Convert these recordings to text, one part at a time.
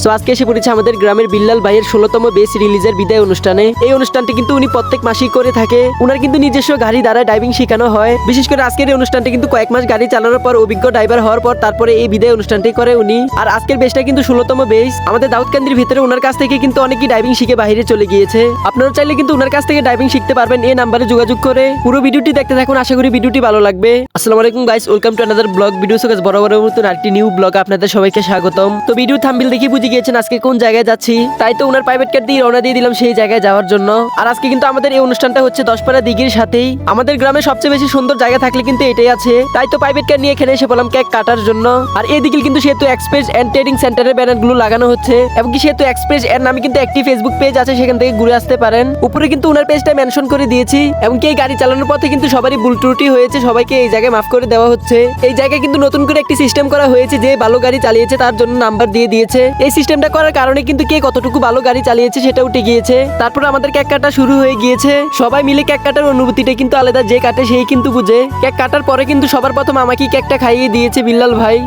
So আজকে এসে পড়েছে আমাদের গ্রামের বিল্লাল ভাইয়ের 16তম বেস রিলিজের বিদায় অনুষ্ঠানে। এই অনুষ্ঠানটি কিন্তু উনি প্রত্যেক মাসেই করে থাকে। উনার কিন্তু নিজস্ব গাড়ি দ্বারা ড্রাইভিং শেখানো হয়। বিশেষ করে আজকের এই অনুষ্ঠানটি কিন্তু কয়েক মাস গাড়ি চালানোর পর অভিজ্ঞ ড্রাইভার হওয়ার পর তারপরে এই বিদায় অনুষ্ঠানটি করে উনি। আর আজকের বেসটা কিন্তু 16তম বেস। আমাদের দাউদকান্দির ভিতরে ওনার কাছ থেকে কিন্তু অনেকেই ড্রাইভিং শিখে বাইরে চলে গিয়েছে। আপনারা চাইলে কিন্তু ওনার কাছ থেকে ড্রাইভিং শিখতে পারবেন এই নাম্বারে যোগাযোগ করে। পুরো ভিডিওটি দেখতে থাকুন, আশা করি ভিডিওটি ভালো লাগবে। আসসালামু আলাইকুম guys, welcome to another blog video. So guys, বরাবরের মতন আরেকটি নিউ ব্লগ আপনাদের সবাইকে স্বাগতম। তো ভিডিও থাম্বনেল দেখে বুঝে গিয়েছেন আজকে কোন জায়গায় যাচ্ছি। তাই তো ওনার প্রাইভেট কার দিয়ে রওনা দিয়ে দিলাম সেই জায়গায় যাওয়ার জন্য। আর আজকে কিন্তু আমাদের এই অনুষ্ঠানটা হচ্ছে 10পাড়া দিঘির সাথেই। আমাদের গ্রামে সবচেয়ে বেশি সুন্দর জায়গা থাকলে কিন্তু এটাই আছে। তাই তো প্রাইভেট কার নিয়ে এখানে এসে বললাম কেক কাটার জন্য। আর এই দিকে কিন্তু সেতু এক্সপ্রেস এন্ড ট্রেডিং সেন্টারের ব্যানারগুলো লাগানো হচ্ছে, এবং কি সেতু এক্সপ্রেস এর নামে কিন্তু একটি ফেসবুক পেজ আছে, সেখান থেকে ঘুরে আসতে পারেন। উপরে কিন্তু ওনার পেজটা মেনশন করে দিয়েছি, এবং কি এই গাড়ি চালানোর পথে কিন্তু সবারই ভুল ত্রুটি হয়েছে, সবাইকে এই জায়গায় মাফ করে দেওয়া হচ্ছে। এই জায়গায় কিন্তু নতুন করে একটি সিস্টেম করা হয়েছে, যে ভালো গাড়ি চালিয়েছে তার জন্য নাম্বার দিয়ে দিয়েছে। এই সিস্টেমটা করার কারণে কিন্তু কে কতটুকু ভালো গাড়ি চালিয়েছে সেটা উঠে গিয়েছে। তারপর আমাদের কেক কাটা শুরু হয়ে গিয়েছে। সবাই মিলে কেক কাটার অনুভূতিটা কিন্তু আলাদা, যে কাটে সেই কিন্তু বুঝে। কেক কাটার পরে কিন্তু সবার প্রথম আমাকে কেকটা খাইয়ে দিয়েছে বিল্লাল ভাই।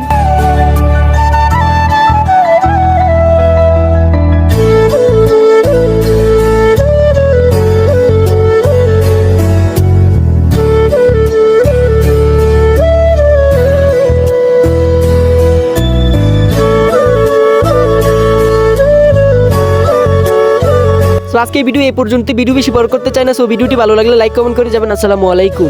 আজকে ভিডিও এই পর্যন্ত। ভিডিও বেশি বড় করতে চাই না। সো ভিডিওটি ভালো লাগলে লাইক কমেন্ট করে যাবেন। আসসালামু আলাইকুম।